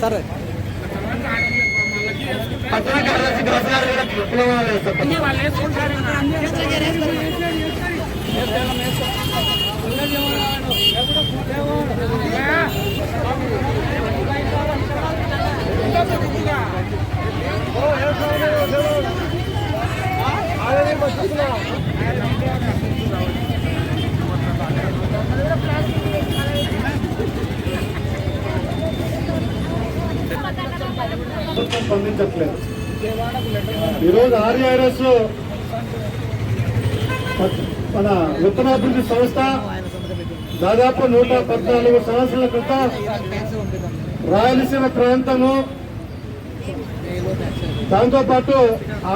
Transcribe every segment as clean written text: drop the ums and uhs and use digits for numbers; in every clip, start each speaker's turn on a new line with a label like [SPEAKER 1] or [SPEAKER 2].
[SPEAKER 1] సరే
[SPEAKER 2] పట్టణ కార్యదర్శి దోసగారు కూడా విప్లవం వేస్తారు. స్పందించట్లేదు. ఈరోజు ఆర్ఐఆర్ఎస్ మన విత్తనాభివృద్ధి సంస్థ దాదాపు 114 సంవత్సరాల క్రితం రాయలసీమ ప్రాంతము దాంతోపాటు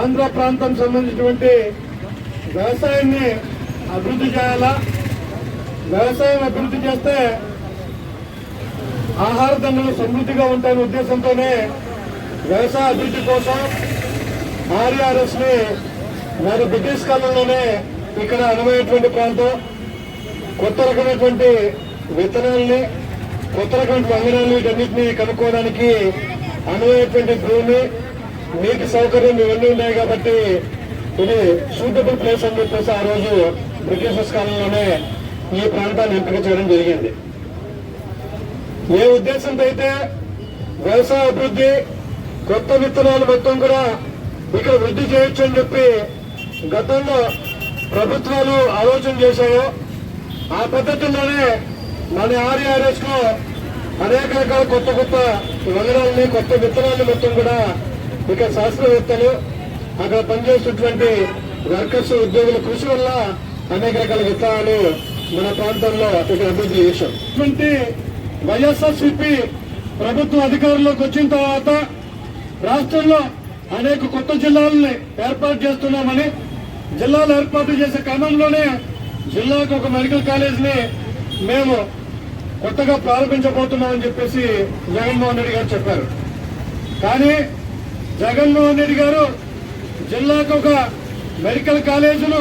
[SPEAKER 2] ఆంధ్ర ప్రాంతం సంబంధించినటువంటి వ్యవసాయాన్ని అభివృద్ధి చేయాలా, వ్యవసాయం అభివృద్ధి చేస్తే ఆహార ధాన్యాలు సమృద్ధిగా ఉంటాయనే ఉద్దేశంతోనే వ్యవసాయ అభివృద్ధి కోసం ఆర్ఐఆర్ఎస్ ని మరి బ్రిటిష్ కాలంలోనే ఇక్కడ అనువైనటువంటి ప్రాంతం, కొత్త రకమైనటువంటి విత్తనాలని, కొత్త రకమైన వంగనాలు వీటన్నిటినీ కనుక్కోవడానికి అనువైనటువంటి భూమి, నీటి సౌకర్యం ఇవన్నీ ఉన్నాయి కాబట్టి ఇది సూటబుల్ ప్లేస్ అని చెప్పేసి ఆ రోజు బ్రిటిషర్స్ కాలంలోనే ఈ ప్రాంతాన్ని ఎంపిక చేయడం జరిగింది. ఏ ఉద్దేశంతో అయితే వ్యవసాయ అభివృద్ధి, కొత్త విత్తనాలు మొత్తం కూడా ఇక్కడ వృద్ధి చేయొచ్చు అని చెప్పి గతంలో ప్రభుత్వాలు ఆలోచన చేశాయో ఆ పద్ధతుల్లోనే మన ఆర్ఐఆర్ఎస్ లో అనేక రకాల కొత్త కొత్త వంగనాలని, కొత్త విత్తనాలను మొత్తం కూడా ఇక్కడ శాస్త్రవేత్తలు, అక్కడ పనిచేస్తున్నటువంటి వర్కర్స్, ఉద్యోగుల కృషి వల్ల అనేక రకాల విత్తనాలు మన ప్రాంతంలో ఇక్కడ అభివృద్ధి చేశాం. ఇటువంటి వైఎస్ఆర్సీపీ ప్రభుత్వం అధికారంలోకి వచ్చిన తర్వాత రాష్ట్రంలో అనేక కొత్త జిల్లాలని ఏర్పాటు చేస్తున్నామని, జిల్లాలు ఏర్పాటు చేసే క్రమంలోనే జిల్లాకు ఒక మెడికల్ కాలేజ్ ని మేము కొత్తగా ప్రారంభించబోతున్నామని చెప్పేసి జగన్మోహన్ రెడ్డి గారు చెప్పారు. కానీ జగన్మోహన్ రెడ్డి గారు జిల్లాకు ఒక మెడికల్ కాలేజీను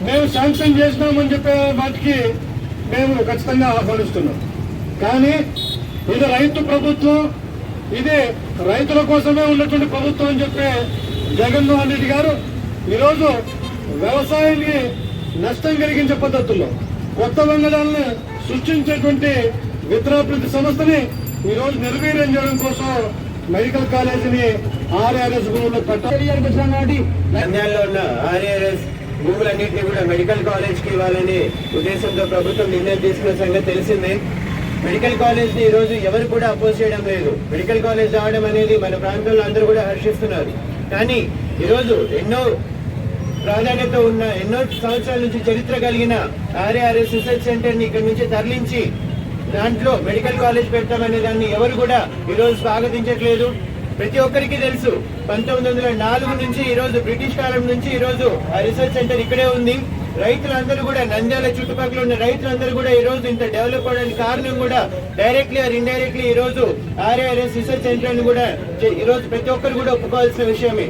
[SPEAKER 2] మేము శాంక్షన్ చేసినామని చెప్పే వాటికి మేము ఖచ్చితంగా ఆహ్వానిస్తున్నాం. కానీ ఇది రైతు ప్రభుత్వం, ఇది రైతుల కోసమే ఉన్నటువంటి ప్రభుత్వం అని చెప్పే జగన్మోహన్ రెడ్డి గారు ఈరోజు వ్యవసాయాన్ని నష్టం కలిగించే పద్ధతుల్లో కొత్త వంగడాలను సృష్టించేటువంటి విత్తనాభివృద్ధి సంస్థని ఈరోజు నిర్వీర్యం చేయడం కోసం మెడికల్ కాలేజీని ఆర్ఐఆర్ఎస్ భూముల్లో
[SPEAKER 3] కాబట్టి నంద్యాలలో ఉన్న ఆర్ఐఆర్ఎస్ భూములన్నింటినీ కూడా మెడికల్ కాలేజ్ కి ఇవ్వాలని ఉద్దేశంతో ప్రభుత్వం నిర్ణయం తీసుకున్న సంగతి తెలిసిందే. మెడికల్ కాలేజ్ ని ఈ రోజు ఎవరు కూడా అపోజ్ చేయడం లేదు. మెడికల్ కాలేజ్ రావడం అనేది మన ప్రాంతంలో అందరూ కూడా హర్షిస్తున్నారు. కానీ ఈరోజు ఎన్నో ప్రాధాన్యత ఉన్న, ఎన్నో సంవత్సరాల నుంచి చరిత్ర కలిగిన ఆర్ఐఆర్ఎస్ రీసెర్చ్ సెంటర్ ని ఇక్కడ నుంచి తరలించి దాంట్లో మెడికల్ కాలేజ్ పెడతామనే దాన్ని ఎవరు కూడా ఈరోజు స్వాగతించట్లేదు. ప్రతి ఒక్కరికి తెలుసు 1904 నుంచి ఈరోజు బ్రిటిష్ కాలం నుంచి ఈరోజు ఆ రీసెర్చ్ సెంటర్ ఇక్కడే ఉంది. రైతులందరూ కూడా, నంద్యాల చుట్టుపక్కల ఉన్న రైతులందరూ కూడా ఈ రోజు ఇంత డెవలప్ అవడానికి కారణం కూడా డైరెక్ట్లీ ఆర్ ఇండైరెక్ట్లీ ఈ రోజు ఆర్ఐఆర్ఎస్ రీసెర్చ్ సెంటర్ ని కూడా ఈ రోజు ప్రతి ఒక్కరు కూడా ఒప్పుకోవాల్సిన విషయమే.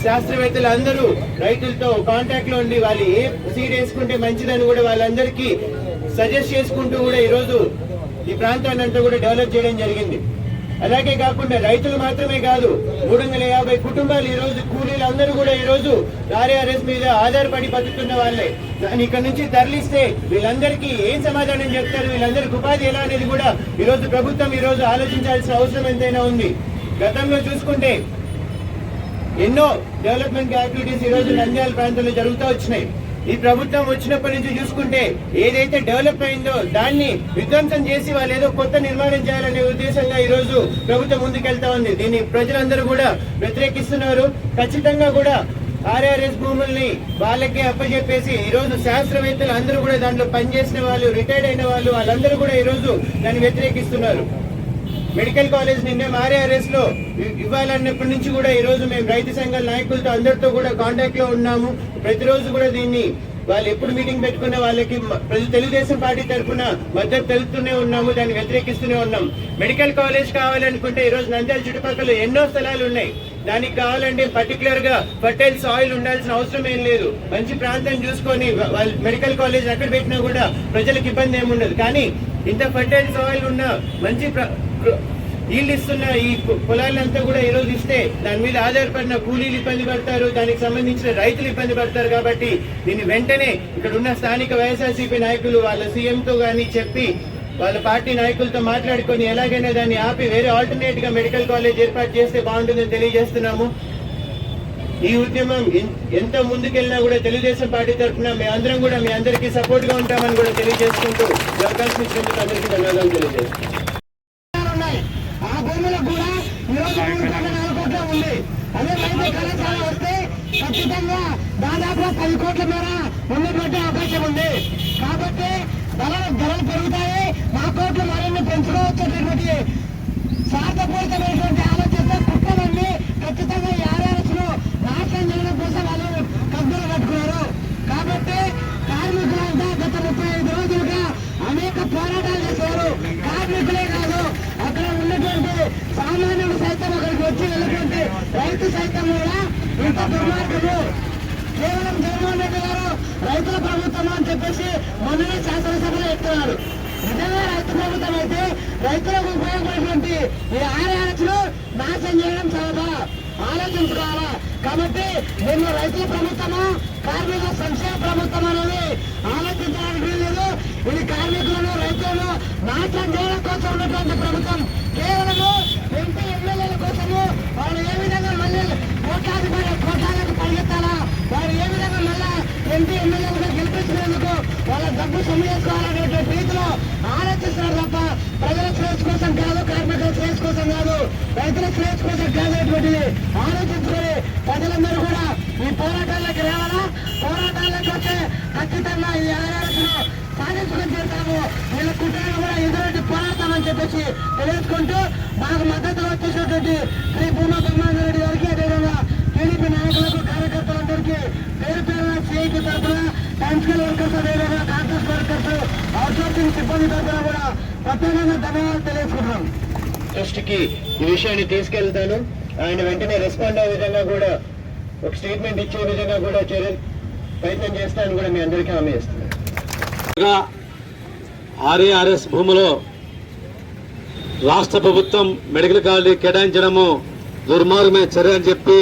[SPEAKER 3] శాస్త్రవేత్తలు అందరూ రైతులతో కాంటాక్ట్ లో ఉండి వాళ్ళు ఏ సీడ్ వేసుకుంటే మంచిదని కూడా వాళ్ళందరికీ సజెస్ట్ చేసుకుంటూ కూడా ఈ రోజు ఈ ప్రాంతాన్ని అంతా కూడా డెవలప్ చేయడం జరిగింది. అలాగే కాకుండా రైతులు మాత్రమే కాదు, 350 కుటుంబాలు ఈ రోజు కూలీలు అందరూ కూడా ఈ రోజు ఆర్ఐఆర్ఎస్ మీద ఆధారపడి బతుకుతున్న వాళ్ళే. దాన్ని ఇక్కడ నుంచి తరలిస్తే వీళ్ళందరికీ ఏం సమాధానం చెప్తారు, వీళ్ళందరికీ ఉపాధి ఎలా అనేది కూడా ఈ రోజు ప్రభుత్వం ఈ రోజు ఆలోచించాల్సిన అవసరం ఎంతైనా ఉంది. గతంలో చూసుకుంటే ఎన్నో డెవలప్మెంట్ యాక్టివిటీస్ ఈ రోజు నంద్యాల ప్రాంతంలో జరుగుతూ వచ్చినాయి. ఈ ప్రభుత్వం వచ్చినప్పటి నుంచి చూసుకుంటే ఏదైతే డెవలప్ అయిందో దాన్ని విధ్వంసం చేసి వాళ్ళు ఏదో కొత్త నిర్మాణం చేయాలనే ఉద్దేశంగా ఈ రోజు ప్రభుత్వం ముందుకెళ్తా ఉంది. దీన్ని ప్రజలందరూ కూడా వ్యతిరేకిస్తున్నారు. ఖచ్చితంగా కూడా ఆర్ఐఆర్ఎస్ భూముల్ని వాళ్ళకే అప్పచెప్పేసి ఈ రోజు శాస్త్రవేత్తలు అందరూ కూడా దాంట్లో పనిచేసిన వాళ్ళు, రిటైర్డ్ అయిన వాళ్ళు, వాళ్ళందరూ కూడా ఈ రోజు దాన్ని వ్యతిరేకిస్తున్నారు. మెడికల్ కాలేజ్ ని మేము ఆర్ఐఆర్ఎస్ లో ఇవ్వాలన్నప్పటి నుంచి కూడా ఈ రోజు మేము రైతు సంఘాల నాయకులతో అందరితో కూడా కాంటాక్ట్ లో ఉన్నాము. ప్రతిరోజు కూడా దీన్ని వాళ్ళు ఎప్పుడు మీటింగ్ పెట్టుకున్న వాళ్ళకి తెలుగుదేశం పార్టీ తరఫున మద్దతు తెలుపుతూనే ఉన్నాము, దాన్ని వ్యతిరేకిస్తూనే ఉన్నాం. మెడికల్ కాలేజ్ కావాలనుకుంటే ఈ రోజు నంద్యాల చుట్టుపక్కల ఎన్నో స్థలాలు ఉన్నాయి. దానికి కావాలంటే పర్టికులర్ గా ఫర్టైల్ సాయిల్ ఉండాల్సిన అవసరం ఏం లేదు. మంచి ప్రాంతం చూసుకొని వాళ్ళు మెడికల్ కాలేజ్ అక్కడ పెట్టినా కూడా ప్రజలకు ఇబ్బంది ఏముండదు. కానీ ఇంత ఫర్టైల్ సాయిల్ ఉన్న మంచి వీళ్ళు ఇస్తున్న ఈ పొలాలంతా కూడా ఈ రోజు ఇస్తే దాని మీద ఆధారపడిన కూలీలు ఇబ్బంది పడతారు, దానికి సంబంధించిన రైతులు ఇబ్బంది పడతారు. కాబట్టి దీన్ని వెంటనే ఇక్కడ ఉన్న స్థానిక వైఎస్ఆర్సీపీ నాయకులు వాళ్ళ సీఎంతో గానీ చెప్పి వాళ్ళ పార్టీ నాయకులతో మాట్లాడుకొని ఎలాగైనా దాన్ని ఆపి వేరే ఆల్టర్నేట్ గా మెడికల్ కాలేజ్ ఏర్పాటు చేస్తే బాగుంటుందని తెలియజేస్తున్నాము. ఈ ఉద్యమం ఎంత ముందుకెళ్ళినా కూడా తెలుగుదేశం పార్టీ తరఫున మేమందరం కూడా మీ అందరికీ సపోర్ట్ గా ఉంటామని కూడా తెలియజేసుకుంటూ ఈ అవకాశం ఇచ్చినందుకు అందరికీ ధన్యవాదాలు తెలియజేస్తున్నాం.
[SPEAKER 2] ఆ భూములకు కూడా ఈరోజు 3.4 కోట్ల ఉంది. అదే వైద్య కళాశాల వస్తే ఖచ్చితంగా దాదాపు 10 కోట్ల మేర ఉన్నటువంటి అవకాశం ఉంది. కాబట్టి ధరలు పెరుగుతాయి, మా కోట్లు మరిన్ని పెంచుకోవచ్చనేటువంటి స్వార్థపూరితమైనటువంటి ఆలోచనతో కుట్రలన్నీ ఖచ్చితంగా ఆర్ఆర్ఎస్ను నాశనం చేయడం కోసం వాళ్ళు కబ్జాలు కట్టుకున్నారు. కాబట్టి కార్మికులంతా గత 35 రోజులుగా అనేక పోరాటాలు చేశారు. కార్మికులే కాదు, అక్కడ ఉన్నటువంటి సామాన్యులు సైతం అక్కడికి వచ్చి వెళ్ళినటువంటి రైతు సైతం కూడా ఇంత దుర్మార్గము. కేవలం జగన్మోహన్ రెడ్డి గారు రైతుల ప్రభుత్వం అని చెప్పేసి మొన్ననే శాసనసభలో చెప్తున్నారు. నిజంగా రైతు ప్రభుత్వం అయితే రైతులకు ఉపయోగపడేటువంటి ఈ ఆర్ఆర్ఎస్ ను నాశనం చేయడం చాలా ఆలోచించుకోవాలా. కాబట్టి మేము రైతుల ప్రభుత్వమా కార్మిక సంక్షేమ ప్రభుత్వం అనేది ఆలోచించడానికి వీల్లేదు. ఇది కార్మికులను రైతులను నాశనం చేయడం కోసం ఉన్నటువంటి ప్రభుత్వం. కేవలము ఎంపీ ఎమ్మెల్యేల కోసము వాళ్ళు ఏ విధంగా మళ్ళీ కోటాలకు పరిగెత్తాలా, వారు ఏ విధంగా మళ్ళా ఎంపీ ఎమ్మెల్యేలుగా గెలిపించినందుకు వాళ్ళ డబ్బు సొమ్ము చేసుకోవాలనేటువంటి రీతిలో ఆలోచిస్తున్నారు తప్ప ప్రజల శ్రేయస్ కోసం కాదు, కార్మికుల శ్రేయస్ కోసం కాదు, రైతుల శ్రేయస్ కోసం కాదనేటువంటిది ఆలోచించుకొని ప్రజలందరూ కూడా ఈ పోరాటాల్లోకి రావాలా. పోరాటాల్లోకి వస్తే ఖచ్చితంగా ఈ ఆర్ఆర్ఎస్ ను సాధించుకొని తీరుతాము. వీళ్ళ కుటుంబం కూడా ఎదురెడ్డి పోరాడతామని చెప్పేసి తెలియజేసుకుంటూ మాకు మద్దతుగా వచ్చేసినటువంటి శ్రీ భూమా బ్రహ్మాండ రెడ్డి గారికి, అదేవిధంగా టీడీపీ నాయకులకు, కార్యకర్తలందరికీ పేరు పేరున సిఐటి తరఫున, టైమ్స్కల్ వర్కర్స్, అదేవిధంగా కాంగ్రెస్ వర్కర్స్, అవుట్సోర్సింగ్ సిబ్బంది తరఫున కూడా ప్రత్యేకంగా ధన్యవాదాలు తెలియజేసుకుంటున్నాం.
[SPEAKER 3] దృష్టికి ఈ విషయాన్ని తీసుకెళ్తాను. ఆయన వెంటనే రెస్పాండ్ అయ్యే విధంగా కూడా ఒక స్టేట్మెంట్ ఇచ్చే విధంగా కూడా ప్రయత్నం చేస్తానని కూడా మీ అందరికీ హామీ ఇస్తున్నాను.
[SPEAKER 1] ఆర్ఏఆర్ఎస్ భూములో రాష్ట్ర ప్రభుత్వం మెడికల్ కాలేజీ కేటాయించడము దుర్మార్గమైన చర్య అని చెప్పి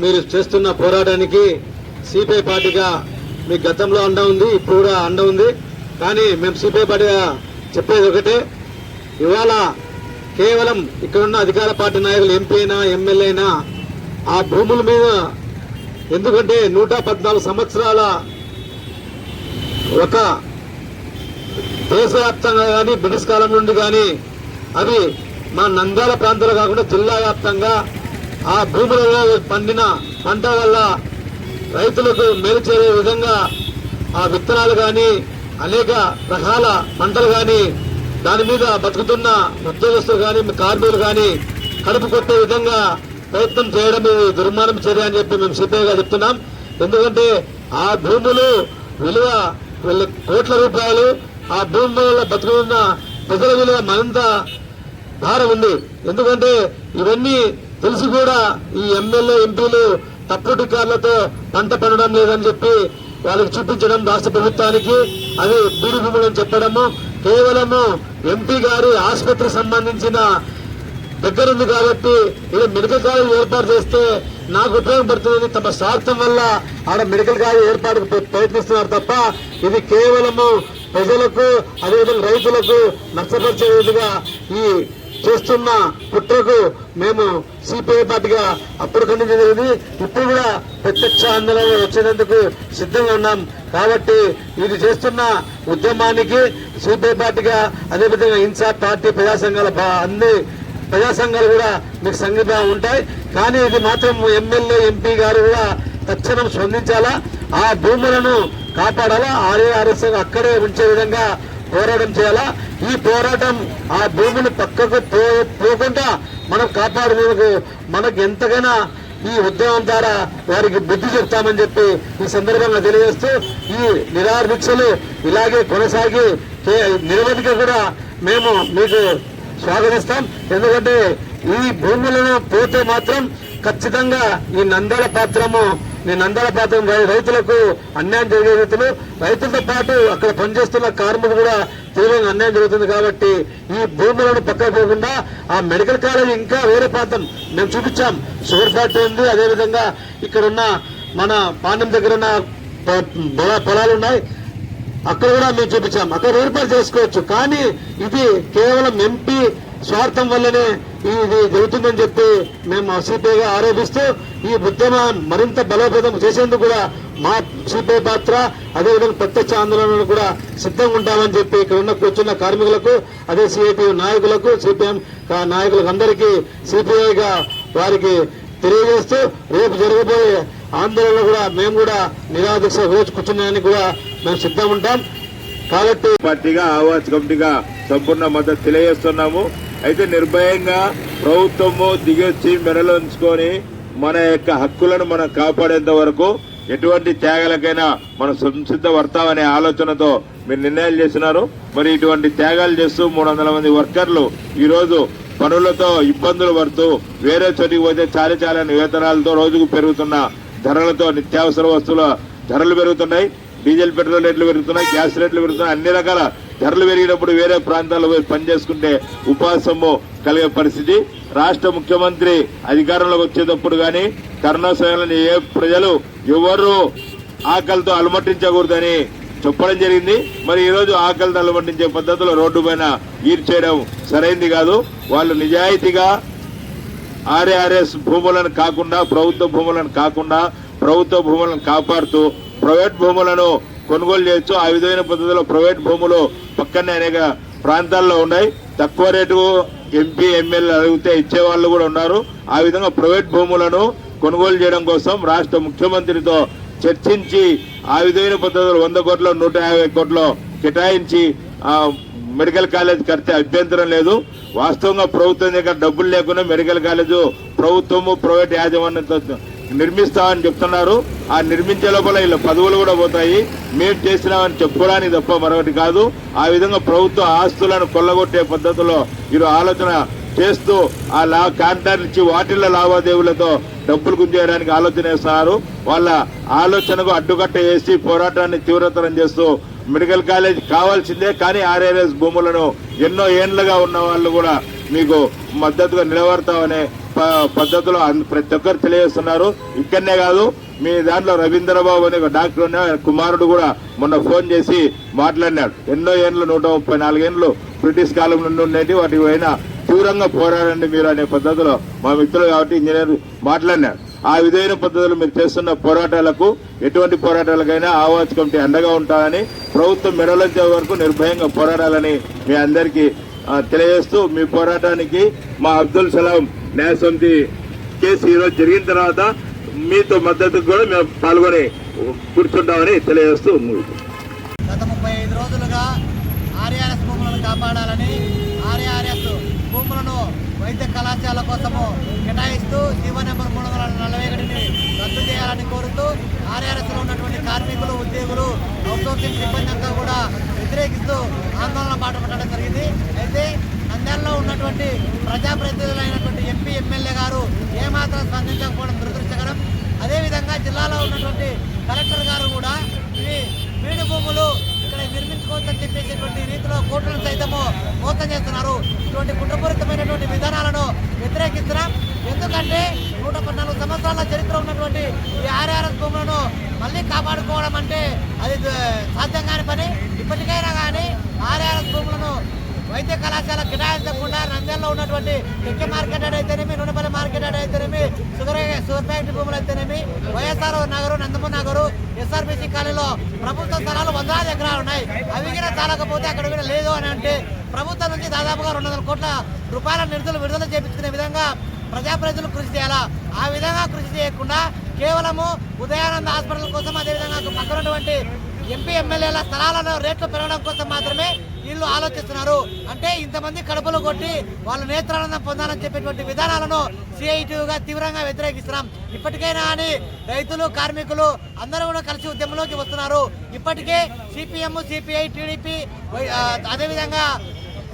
[SPEAKER 1] మీరు చేస్తున్న పోరాటానికి సిపిఐ పార్టీగా మీ గతంలో అండ ఉంది, ఇప్పుడు కూడా అండ ఉంది. కానీ మేము సిపిఐ పార్టీగా చెప్పేది ఒకటే, ఇవాళ కేవలం ఇక్కడున్న అధికార పార్టీ నాయకులు ఎంపీ అయినా ఎమ్మెల్యే అయినా ఆ భూముల మీద, ఎందుకంటే 114 సంవత్సరాల ఒక దేశవ్యాప్తంగా కానీ బ్రిటిష్ కాలం నుండి కానీ అవి మా నంద్యాల ప్రాంతాలు కాకుండా జిల్లా వ్యాప్తంగా ఆ భూములలో పండిన పంట వల్ల రైతులకు మేలు చేరే విధంగా ఆ విత్తనాలు కానీ అనేక రకాల పంటలు కానీ దాని మీద బతుకుతున్న ఉద్యోగస్తులు కానీ కార్మికులు కానీ కడుపు కొట్టే విధంగా ప్రయత్నం చేయడం దుర్మార్గం చర్య అని చెప్పి మేము సిపిఐగా చెప్తున్నాం. ఎందుకంటే ఆ భూములు విలువ కోట్ల రూపాయలు, ఆ భూముల బతుకుతున్న ప్రజల విలువ మరింత భారం ఉంది. ఎందుకంటే ఇవన్నీ తెలిసి కూడా ఈ ఎమ్మెల్యే ఎంపీలు తప్పుడు టికార్లతో పంట పండడం లేదని చెప్పి వాళ్ళకి చూపించడం రాష్ట్ర ప్రభుత్వానికి, అది బీడు భూములు అని చెప్పడము, కేవలము ఎంపీ గారి ఆసుపత్రికి సంబంధించిన దగ్గరుంది కాబట్టి ఇది మెడికల్ కాలేజ్ ఏర్పాటు చేస్తే నాకు ఉపయోగపడుతుందని తమ స్వార్థం వల్ల ఆడ మెడికల్ కాలేజ్ ఏర్పాటుకు ప్రయత్నిస్తున్నారు తప్ప ఇది కేవలము ప్రజలకు అదేవిధంగా రైతులకు నష్టపరిచే విధంగా ఈ చేస్తున్న కుట్రకు మేము సిపిఐ పార్టీగా అప్పుడు ఖండించడం జరిగింది. ఇప్పుడు కూడా ప్రత్యక్ష ఆందోళనలో వచ్చేందుకు సిద్ధంగా ఉన్నాం. కాబట్టి ఇది చేస్తున్న ఉద్యమానికి సిపిఐ పార్టీగా, అదేవిధంగా ఇన్సాఫ్ పార్టీ ప్రజా సంఘాల అన్ని ప్రజా సంఘాలు కూడా మీకు సంఘంగా ఉంటాయి. కానీ ఇది మాత్రం ఎమ్మెల్యే ఎంపీ గారు కూడా తక్షణం స్పందించాలా, ఆ భూములను కాపాడాలా, ఆర్ఏఆర్ఎస్ అక్కడే ఉంచే విధంగా పోరాటం చేయాలా. ఈ పోరాటం ఆ భూమిని పక్కకు పోకుండా మనం కాపాడేందుకు మనకు ఎంతగానో ఈ ఉద్యమం ద్వారా వారికి బుద్ధి చెప్తామని చెప్పి ఈ సందర్భంగా తెలియజేస్తూ ఈ నిరాహార దీక్షలు ఇలాగే కొనసాగి నిరవధిక కూడా మేము మీకు స్వాగతిస్తాం. ఎందుకంటే ఈ భూములను పోతే మాత్రం ఖచ్చితంగా ఈ నంద్యాల పాత్రము నేను నంద్యాల ప్రాంతం రైతులకు అన్యాయం జరిగే రీతిలో రైతులతో పాటు అక్కడ పనిచేస్తున్న కార్మికులు కూడా తీవ్రంగా అన్యాయం జరుగుతుంది. కాబట్టి ఈ భూములను పక్కకు పోకుండా ఆ మెడికల్ కాలేజ్ ఇంకా వేరే ప్రాంతం మేము చూపించాం. షుగర్ ఫ్యాక్టరీ ఉంది, అదేవిధంగా ఇక్కడ ఉన్న మన పాండ్యం దగ్గర ఉన్న పొలాలు ఉన్నాయి, అక్కడ కూడా మేము చూపించాం. అక్కడ ఏర్పాటు చేసుకోవచ్చు. కానీ ఇది కేవలం ఎంపీ స్వార్థం వల్లనే ఇది జరుగుతుందని చెప్పి మేము సిపిఐగా ఆరోపిస్తూ ఈ ఉద్యమం మరింత బలోపేతం చేసేందుకు కూడా మా సిపిఐ పాత్ర, అదేవిధంగా ప్రత్యక్ష ఆందోళనలు కూడా సిద్ధంగా ఉంటామని చెప్పి ఇక్కడ ఉన్న కూర్చున్న కార్మికులకు, అదే సిఐటి నాయకులకు, సిపిఎం నాయకులకు అందరికీ సిపిఐగా వారికి తెలియజేస్తూ రేపు జరగబోయే ఆందోళనలో కూడా మేము కూడా నిరాదీక్ష రోజు కూర్చున్నాయని కూడా మేము సిద్ధం ఉంటాం. కాబట్టి
[SPEAKER 4] పార్టీగా ఆవాజ్ కమిటీగా సంపూర్ణ మద్దతు తెలియజేస్తున్నాము. అయితే నిర్భయంగా ప్రభుత్వము దిగొచ్చి మెడలోంచుకొని మన యొక్క హక్కులను మనం కాపాడేంత వరకు ఎటువంటి త్యాగాలకైనా మనం సంసిద్ధ పడతామనే ఆలోచనతో మీరు నిర్ణయాలు చేస్తున్నారు. మరి ఇటువంటి త్యాగాలు చేస్తూ 300 మంది వర్కర్లు ఈ రోజు పనులతో ఇబ్బందులు పడుతూ వేరే చోటికి పోతే చాలా వేతనాలతో రోజుకు పెరుగుతున్న ధరలతో నిత్యావసర వస్తువుల ధరలు పెరుగుతున్నాయి. డీజిల్ పెట్రోల్ రేట్లు పెరుగుతున్నాయి, గ్యాస్ రేట్లు పెరుగుతున్నాయి. అన్ని రకాల ధరలు పెరిగినప్పుడు వేరే ప్రాంతాల్లో పోయి పనిచేసుకుంటే ఉపాసము కలిగే పరిస్థితి. రాష్ట్ర ముఖ్యమంత్రి అధికారంలోకి వచ్చేటప్పుడు కానీ కరోనా సమయంలో ఏ ప్రజలు ఎవరు ఆకలితో అలమటించకూడదని చెప్పడం జరిగింది. మరి ఈ రోజు ఆకలితో అలమటించే పద్ధతిలో రోడ్డు పైన ఈడ్చేయడం సరైంది కాదు. వాళ్ళు నిజాయితీగా ఆర్ఆర్ఎస్ భూములను కాకుండా, ప్రభుత్వ భూములను కాకుండా, ప్రభుత్వ భూములను కాపాడుతూ ప్రైవేట్ భూములను కొనుగోలు చేయొచ్చు. ఆ విధమైన పద్ధతిలో ప్రైవేట్ భూములు పక్కనే అనేక ప్రాంతాల్లో ఉన్నాయి. తక్కువ రేటు ఎంపీ ఎమ్మెల్యే అడిగితే ఇచ్చేవాళ్ళు కూడా ఉన్నారు. ఆ విధంగా ప్రైవేట్ భూములను కొనుగోలు చేయడం కోసం రాష్ట్ర ముఖ్యమంత్రితో చర్చించి ఆ విధమైన పద్ధతులు 100 కోట్లు 150 కోట్లు కేటాయించి మెడికల్ కాలేజ్ కడితే అభ్యంతరం లేదు. వాస్తవంగా ప్రభుత్వం దగ్గర డబ్బులు లేకుండా మెడికల్ కాలేజ్ ప్రభుత్వము ప్రైవేట్ యాజమాన్యంతో నిర్మిస్తామని చెప్తున్నారు. ఆ నిర్మించే లోపల ఇలా పదవులు కూడా పోతాయి. మేము చేసినామని చెప్పుకోవడానికి తప్ప మరొకటి కాదు. ఆ విధంగా ప్రభుత్వ ఆస్తులను కొల్లగొట్టే పద్ధతిలో వీరు ఆలోచన చేస్తూ ఆ కాంట్రాక్ట్ ఇచ్చి వాటిల్లో లావాదేవీలతో డబ్బులు గుంజేయడానికి ఆలోచన చేస్తున్నారు. వాళ్ళ ఆలోచనకు అడ్డుకట్ట వేసి పోరాటాన్ని తీవ్రతరం చేస్తూ మెడికల్ కాలేజ్ కావాల్సిందే, కానీ ఆర్ఆర్ఎస్ భూములను ఎన్నో ఏండ్లుగా ఉన్న వాళ్ళు కూడా మీకు మద్దతుగా నిలబడతామనే పద్ధతిలో ప్రతి ఒక్కరు తెలియజేస్తున్నారు. ఇక్కడనే కాదు, మీ దాంట్లో రవీంద్రబాబు అనే ఒక డాక్టర్ ఉన్న కుమారుడు కూడా మొన్న ఫోన్ చేసి మాట్లాడినాడు. ఎన్నో ఏండ్లు 134 ఏండ్లు బ్రిటిష్ కాలం నుండి ఉండేవి, వాటి పైన తీవ్రంగా పోరాడండి మీరు అనే పద్ధతిలో మా మిత్రులు కాబట్టి ఇంజనీర్ మాట్లాడినాడు. ఆ విధమైన పద్ధతులు మీరు చేస్తున్న పోరాటాలకు, ఎటువంటి పోరాటాలకైనా ఆవాజ్ కమిటీ అండగా ఉంటారని, ప్రభుత్వం మెడలంచే వరకు నిర్భయంగా పోరాడాలని మీ అందరికీ తెలియజేస్తూ మీ పోరాటానికి మా అబ్దుల్ సలాం న్యాయ సమితి కేసు ఈరోజు జరిగిన తర్వాత మీతో మద్దతు కూడా మేము పాల్గొని కూర్చుంటామని తెలియజేస్తూ
[SPEAKER 5] గత 35 రోజులుగా ఆర్ఆర్ఎస్ భూములను కాపాడాలని, ఆర్ఆర్ఎస్ భూములను వైద్య కళాశాల కోసము కేటాయిస్తూ జీవో నెంబర్ 341ని రద్దు చేయాలని కోరుతూ ఆర్ఆర్ఎస్లో ఉన్నటువంటి కార్మికులు, ఉద్యోగులు, అవుట్సోర్సింగ్ సిబ్బంది అంతా కూడా వ్యతిరేకిస్తూ ఆందోళన బాట పట్టడం జరిగింది. అయితే నంద్యాలలో ఉన్నటువంటి ప్రజాప్రతినిధులైనటువంటి ఎంపీ ఎమ్మెల్యే గారు ఏమాత్రం స్పందించకపోవడం దురదృష్టకరం. అదేవిధంగా జిల్లాలో ఉన్నటువంటి కలెక్టర్ గారు కూడా ఇవి బీడు భూములు ఇక్కడ నిర్మించుకోవచ్చని చెప్పేసేటువంటి రీతిలో కోర్టులను సైతము మోసం చేస్తున్నారు. ఇటువంటి కుట్రపూరితమైనటువంటి విధానాలను వ్యతిరేకిస్తున్నాం. ఎందుకంటే 114 సంవత్సరాల చరిత్ర ఉన్నటువంటి ఈ ఆర్ఆర్ఎస్ భూములను మళ్ళీ కాపాడుకోవడం అంటే అది సాధ్యం కాని పని. ఇప్పటికైనా కానీ ఆర్ఆర్ఎస్ భూములను వైద్య కళాశాల కేటాయించకుండా నంద్యాలలో ఉన్నటువంటి టెక్కి మార్కెట్ అయితేనేమి, నూనెపల్లి మార్కెట్ అయితేనేమి, షుగర్ ఫ్యాక్టరీ భూములు అయితేనేమి, వైఎస్ఆర్ నగరు, నందమూరి నగరు, ఎస్ఆర్బీసీ కాలనీలో ప్రభుత్వ స్థలాలు 100 ఎకరాలు ఉన్నాయి. అవి కూడా చాలకపోతే అక్కడ కూడా లేదు అని అంటే ప్రభుత్వం నుంచి దాదాపుగా 200 కోట్ల రూపాయల నిధులు విడుదల చేపించుకునే విధంగా ప్రజాప్రతినిధులు కృషి చేయాలా. ఆ విధంగా కృషి చేయకుండా కేవలము ఉదయానంద హాస్పిటల్ కోసం, అదేవిధంగా పక్కనటువంటి ఎంపీ ఎమ్మెల్యేల స్థలాలను రేట్లు పెరగడం కోసం మాత్రమే వీళ్ళు ఆలోచిస్తున్నారు. అంటే ఇంతమంది కడుపులు కొట్టి వాళ్ళు నేత్రానందం పొందాలని చెప్పేటువంటి విధానాలను సిఐటిగా తీవ్రంగా వ్యతిరేకిస్తున్నాం. ఇప్పటికైనా అని రైతులు, కార్మికులు అందరూ కూడా కలిసి ఉద్యమంలోకి వస్తున్నారు. ఇప్పటికే సిపిఎం, సిపిఐ, టీడీపీ, అదేవిధంగా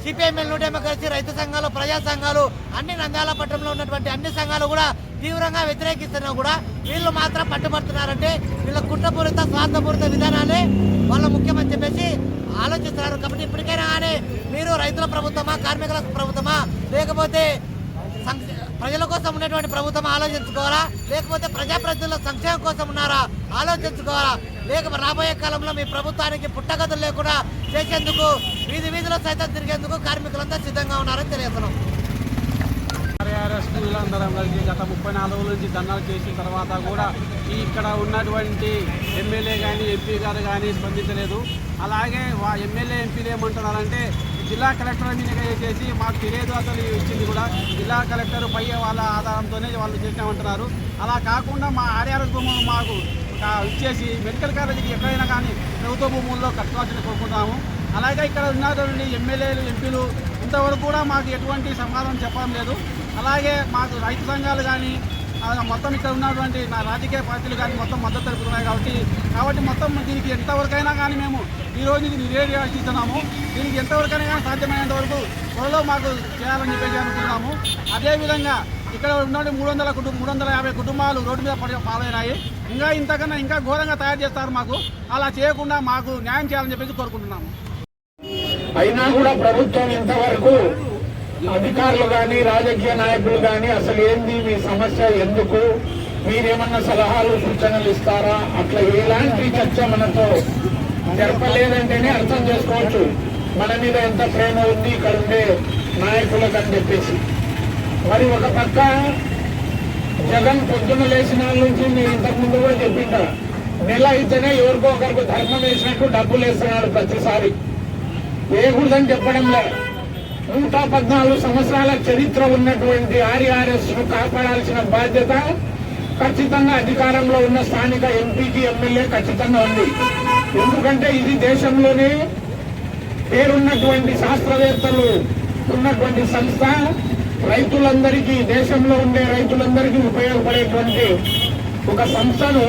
[SPEAKER 5] సిపిఎంఎల్, న్యూ డెమోక్రసీ, రైతు సంఘాలు, ప్రజా సంఘాలు అన్ని నంద్యాల పట్టణంలో ఉన్నటువంటి అన్ని సంఘాలు కూడా తీవ్రంగా వ్యతిరేకిస్తున్నా కూడా వీళ్ళు మాత్రం పట్టుబడుతున్నారంటే వీళ్ళ కుట్రపూరిత స్వార్థపూరిత విధానాలే వాళ్ళ ముఖ్యమని చెప్పేసి ఆలోచిస్తున్నారు. కాబట్టి ఇప్పటికైనా కానీ మీరు రైతుల ప్రభుత్వమా, కార్మికుల ప్రభుత్వమా, లేకపోతే ప్రజల కోసం ఉన్నటువంటి ప్రభుత్వం ఆలోచించుకోవాలా, లేకపోతే ప్రజాప్రతినిధుల సంక్షేమం కోసం ఉన్నారా ఆలోచించుకోవాలా, లేకపోతే రాబోయే కాలంలో మీ ప్రభుత్వానికి పుట్టగతులు లేకుండా చేసేందుకు వీధిలో సైతం తిరిగేందుకు కార్మికులంతా సిద్ధంగా ఉన్నారని తెలియజేస్తున్నాం.
[SPEAKER 6] ఆర్ఆర్ఎస్ వీళ్ళందరం కలిసి గత 34 రోజుల నుంచి ధర్నాలు చేసిన తర్వాత కూడా ఇక్కడ ఉన్నటువంటి ఎమ్మెల్యే కానీ ఎంపీ గారు కానీ స్పందించలేదు. అలాగే ఎమ్మెల్యే ఎంపీలు ఏమంటున్నారంటే జిల్లా కలెక్టర్ మీద చేసి మాకు తెలియదు అసలు ఇచ్చింది కూడా జిల్లా కలెక్టర్ పై వాళ్ళ ఆధారంతోనే వాళ్ళు చేసినామంటున్నారు. అలా కాకుండా మా ఆర్ఆర్ఎస్ భూములు మాకు ఇచ్చేసి మెడికల్ కాలేజీకి ఎక్కడైనా కానీ ప్రభుత్వ భూముల్లో కట్టుకోవాల్సింది కోరుకుంటాము. అలాగే ఇక్కడ ఉన్నటువంటి ఎమ్మెల్యేలు ఎంపీలు ఇంతవరకు కూడా మాకు ఎటువంటి సమాధానం చెప్పడం లేదు. అలాగే మాకు రైతు సంఘాలు కానీ మొత్తం ఇక్కడ ఉన్నటువంటి నా రాజకీయ పార్టీలు కానీ మొత్తం మద్దతు తెలుపుతున్నాయి. కాబట్టి మొత్తం దీనికి ఎంతవరకైనా కానీ మేము ఈరోజు ఇది నిర్వహిస్తున్నాము. దీనికి ఎంతవరకైనా కానీ సాధ్యమైనంత వరకు త్వరలో మాకు చేయాలని చెప్పేసి అనుకుంటున్నాము. అదేవిధంగా ఇక్కడ ఉన్న 350 కుటుంబాలు రోడ్డు మీద పాలైనాయి. ఇంతకన్నా ఇంకా ఘోరంగా తయారు చేస్తారు. మాకు అలా చేయకుండా మాకు న్యాయం చేయాలని చెప్పేసి కోరుకుంటున్నాము.
[SPEAKER 2] అయినా కూడా ప్రభుత్వం ఇంతవరకు అధికారులు కానీ రాజకీయ నాయకులు కానీ అసలు ఏంది మీ సమస్య, ఎందుకు మీరేమన్నా సలహాలు సూచనలు ఇస్తారా, అట్లా ఎలాంటి చర్చ మనతో జరపలేదంటేనే అర్థం చేసుకోవచ్చు మన మీద ఎంత ప్రేమ ఉంది ఇక్కడ ఉండే నాయకులకు అని చెప్పేసి. మరి ఒక పక్క జగన్ పొద్దున్న లేచిన నుంచి మీరు ఇంతకుముందు కూడా చెప్పింటారు, నెల అయితేనే ఎవరికో ఒకరికి ధర్మం వేసినట్టు డబ్బులు వేస్తున్నాడు ప్రతిసారి. వేయకూడదని చెప్పడం లేదు. 114 సంవత్సరాల చరిత్ర ఉన్నటువంటి ఆర్ఆర్ఎస్ ను కాపాడాల్సిన బాధ్యత ఖచ్చితంగా అధికారంలో ఉన్న స్థానిక ఎంపీకి, ఎమ్మెల్యే ఖచ్చితంగా ఉంది. ఎందుకంటే ఇది దేశంలోనే పేరున్నటువంటి శాస్త్రవేత్తలు ఉన్నటువంటి సంస్థ. రైతులందరికీ, దేశంలో ఉండే రైతులందరికీ ఉపయోగపడేటువంటి ఒక సంస్థను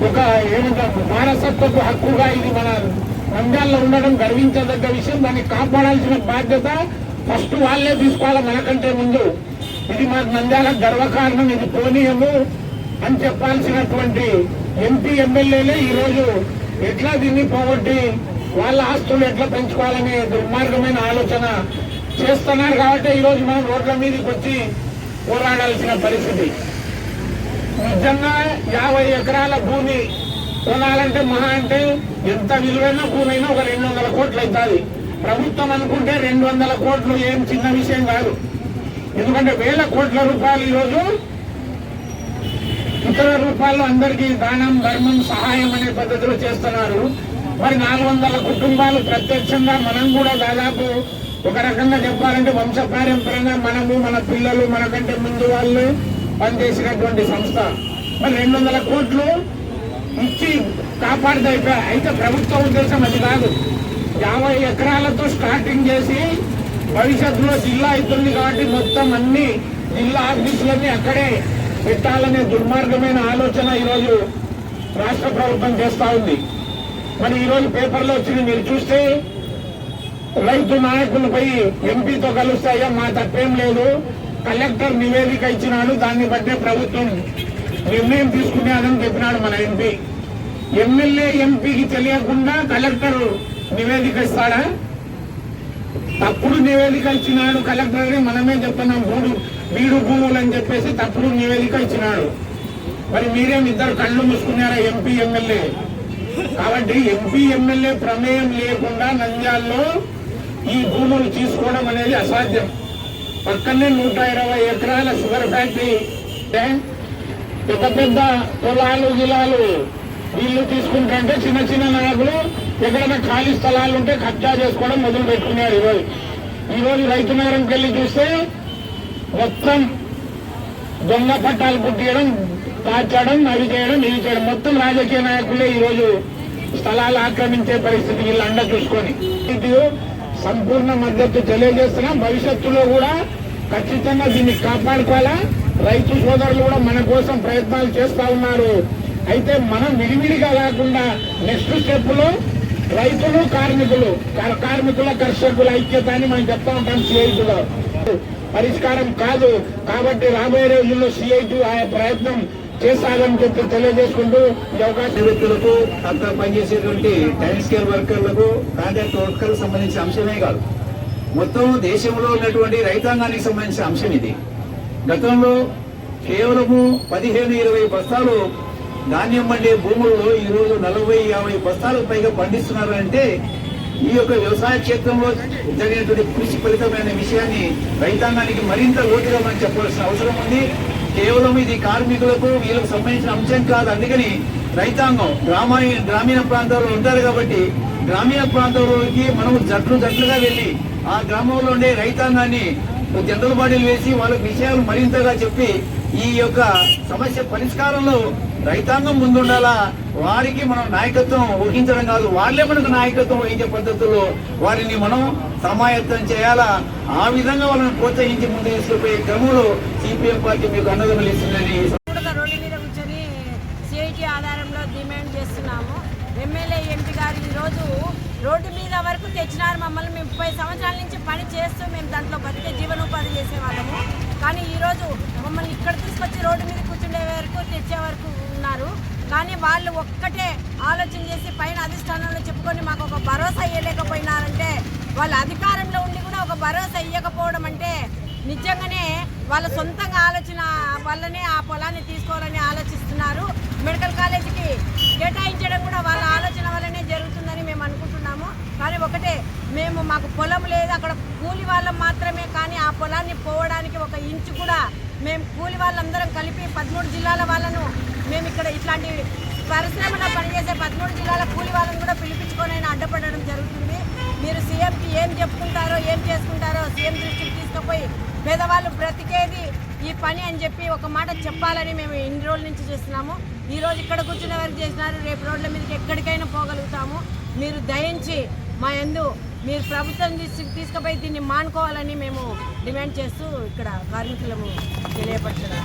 [SPEAKER 2] ఒక ఏమంటారు వారసత్వపు హక్కుగా ఇది మన నంద్యాలలో ఉండడం గర్వించదగ్గ విషయం. దాన్ని కాపాడాల్సిన బాధ్యత ఫస్ట్ వాళ్లే తీసుకోవాలి మనకంటే ముందు. ఇది మాకు నంద్యాల గర్వకారణం, ఇది పోనీయము అని చెప్పాల్సినటువంటి ఎంపీ, ఎమ్మెల్యేలే ఈరోజు ఎట్లా దీన్ని పోగొట్టి వాళ్ళ ఆస్తులు ఎట్లా పెంచుకోవాలనే దుర్మార్గమైన ఆలోచన చేస్తున్నారు. కాబట్టి ఈరోజు మనం రోడ్ల మీదకి వచ్చి పోరాడాల్సిన పరిస్థితి. నిజంగా 50 ఎకరాల భూమి కొనాలంటే మహా అంటే ఎంత విలువైన భూమి అయినా ఒక 200 కోట్లు అవుతుంది. ప్రభుత్వం అనుకుంటే 200 కోట్లు ఏం చిన్న విషయం కాదు. ఎందుకంటే 1000 కోట్ల రూపాయలు ఈరోజు ఇతర రూపాయలు అందరికీ దానం, ధర్మం, సహాయం అనే పద్ధతిలో చేస్తున్నారు. మరి 400 కుటుంబాలు ప్రత్యక్షంగా మనం కూడా దాదాపు ఒక రకంగా చెప్పాలంటే వంశపారంపర్యంగా మనము, మన పిల్లలు, మనకంటే ముందు వాళ్ళు పనిచేసినటువంటి సంస్థ. మరి 200 కోట్లు ఇచ్చి కాపాడుతాయి. అయితే ప్రభుత్వ ఉద్దేశం అది కాదు. 50 ఎకరాలతో స్టార్టింగ్ చేసి భవిష్యత్తులో జిల్లా అవుతుంది కాబట్టి మొత్తం అన్ని జిల్లా ఆఫీసులన్నీ అక్కడే పెట్టాలనే దుర్మార్గమైన ఆలోచన ఈరోజు రాష్ట్ర ప్రభుత్వం చేస్తా ఉంది. మరి ఈరోజు పేపర్లో వచ్చింది మీరు చూస్తే, రైతు నాయకులపై ఎంపీతో కలుస్తాయా, మా తప్పేం లేదు, కలెక్టర్ నివేదిక ఇచ్చినాడు, దాన్ని బట్టే ప్రభుత్వం నిర్ణయం తీసుకునేదని చెప్పినాడు మన ఎంపీ. ఎమ్మెల్యే ఎంపీకి తెలియకుండా కలెక్టర్ నివేదిక ఇస్తాడా? తప్పుడు నివేదిక ఇచ్చినాడు కలెక్టర్. మనమే చెప్తున్నాం బీడు భూములు అని చెప్పేసి తప్పుడు నివేదిక ఇచ్చినాడు. మరి మీరేం ఇద్దరు కళ్ళు మూసుకున్నారా ఎంపీ, ఎమ్మెల్యే? కాబట్టి ఎంపీ, ఎమ్మెల్యే ప్రమేయం లేకుండా నంద్యాలలో ఈ భూములు తీసుకోవడం అనేది అసాధ్యం. పక్కనే 120 ఎకరాల షుగర్ ఫ్యాక్టరీ, పెద్ద పెద్ద పొలాలు, జిల్లాలు వీళ్ళు తీసుకుంటే చిన్న చిన్న నాయకులు ఎక్కడైనా ఖాళీ స్థలాలు ఉంటే కబ్జా చేసుకోవడం మొదలు పెట్టుకున్నారు. ఈరోజు రైతు నగరంకి వెళ్ళి చూస్తే మొత్తం దొంగ పట్టాలు పుట్టియడం, కాల్చడం, అవి చేయడం, ఇవి చేయడం, మొత్తం రాజకీయ నాయకులే ఈరోజు స్థలాలు ఆక్రమించే పరిస్థితి వీళ్ళు అండ చూసుకొని. సంపూర్ణ మద్దతు తెలియజేస్తున్నాం. భవిష్యత్తులో కూడా ఖచ్చితంగా దీన్ని కాపాడుకోవాలా. రైతు సోదరులు కూడా మన కోసం ప్రయత్నాలు చేస్తా ఉన్నారు. అయితే మనం విడివిడిగా కాకుండా నెక్స్ట్ స్టెప్ లో రైతులు కార్మికుల కర్షకుల ఐక్యత అని మనం చెప్తా ఉంటాం సిఐటిలో. పరిష్కారం కాదు కాబట్టి రాబోయే రోజుల్లో సిఐటి ఆ ప్రయత్నం చేస్తారని చెప్పి తెలియజేసుకుంటూ ఈ అవకాశం
[SPEAKER 7] వ్యక్తులకు అక్కడ పనిచేసేటువంటి టైం స్కేల్ వర్కర్లకు కాంట్రాక్ట్ వర్కర్లకు సంబంధించిన అంశమే కాదు, మొత్తం దేశంలో ఉన్నటువంటి రైతాంగానికి సంబంధించిన అంశం ఇది. గతంలో కేవలము 15-20 బస్తాలు ధాన్యం పండే భూముల్లో ఈరోజు 40-50 బస్తాలకు పైగా పండిస్తున్నారు అంటే ఈ యొక్క వ్యవసాయ క్షేత్రంలో జరిగినటువంటి కృషి ఫలితమైన విషయాన్ని రైతాంగానికి మరింత లోతుగా మనం చెప్పాల్సిన అవసరం ఉంది. కేవలం ఇది కార్మికులకు వీళ్ళకు సంబంధించిన అంశం కాదు. అందుకని రైతాంగం గ్రామీణ ప్రాంతాల్లో ఉంటారు కాబట్టి గ్రామీణ ప్రాంతంలోకి మనం జట్లుగా వెళ్లి ఆ గ్రామంలో ఉండే రైతాంగాన్ని జనరల్ బాడీలు వేసి వాళ్ళకి విషయాలు మరింతగా చెప్పి ఈ యొక్క సమస్య పరిష్కారంలో రైతాంగం ముందుండాలా. వారికి మనం నాయకత్వం వహించడం కాదు, వాళ్ళే మనకు నాయకత్వం వహించే పద్ధతుల్లో వారిని మనం సమాయత్తం చేయాలా. ఆ విధంగా వాళ్ళని ప్రోత్సహించి ముందు తీసుకుపోయే క్రమంలో సిపిఎం పార్టీ మీకు అండగా నిలుస్తుందని
[SPEAKER 8] రోడ్డు మీద కూర్చొని సిఐటి ఆధారంలో డిమాండ్ చేస్తున్నాము. ఎమ్మెల్యే ఎంపీ గారు ఈరోజు రోడ్డు మీద వరకు తెచ్చినారు మమ్మల్ని. మేము 30 సంవత్సరాల నుంచి పని చేస్తూ మేము దాంట్లో బతికే జీవనోపాధి చేసేవాళ్ళము. కానీ ఈరోజు మమ్మల్ని ఇక్కడ తీసుకొచ్చి రోడ్డు మీద కూర్చుండే వరకు తెచ్చే వరకు ఉన్నారు. కానీ వాళ్ళు ఒక్కటే ఆలోచన చేసి పైన అధిష్టానంలో చెప్పుకొని మాకు ఒక భరోసా ఇవ్వలేకపోయినారంటే, వాళ్ళ అధికారంలో ఉండి కూడా ఒక భరోసా ఇవ్వకపోవడం అంటే నిజంగానే వాళ్ళ సొంతంగా ఆలోచన వల్లనే ఆ పొలాన్ని తీసుకోవాలని ఆలోచిస్తున్నారు. మెడికల్ కాలేజీకి కేటాయించడం కూడా వాళ్ళ ఆలోచన వల్లనే జరుగుతుందని మేము అనుకుంటున్నాము. కానీ ఒకటే, మాకు పొలం లేదు, అక్కడ కూలి వాళ్ళం మాత్రమే. కానీ ఆ పొలాన్ని పోవడానికి 1 ఇంచు కూడా మేము కూలి వాళ్ళందరం కలిపి 13 జిల్లాల వాళ్ళను మేము ఇక్కడ ఇట్లాంటి పరిశ్రమలో పనిచేసే 13 జిల్లాల కూలి వాళ్ళని కూడా పిలిపించుకొని అడ్డపడడం జరుగుతుంది. మీరు సీఎంకి ఏం చెప్పుకుంటారో ఏం చేసుకుంటారో సీఎం దృష్టికి తీసుకుపోయి పేదవాళ్ళు బ్రతికేది ఈ పని అని చెప్పి ఒక మాట చెప్పాలని మేము ఇన్ని రోజుల నుంచి చేస్తున్నాము. ఈరోజు ఇక్కడ కూర్చునే వరకు చేసినారు, రేపు రోడ్ల మీదకి ఎక్కడికైనా పోగలుగుతాము. మీరు దయించి మీరు ప్రభుత్వం తీసుకుపోయి దీన్ని మానుకోవాలని మేము డిమాండ్ చేస్తూ ఇక్కడ కార్మికులము తెలియపరచడం.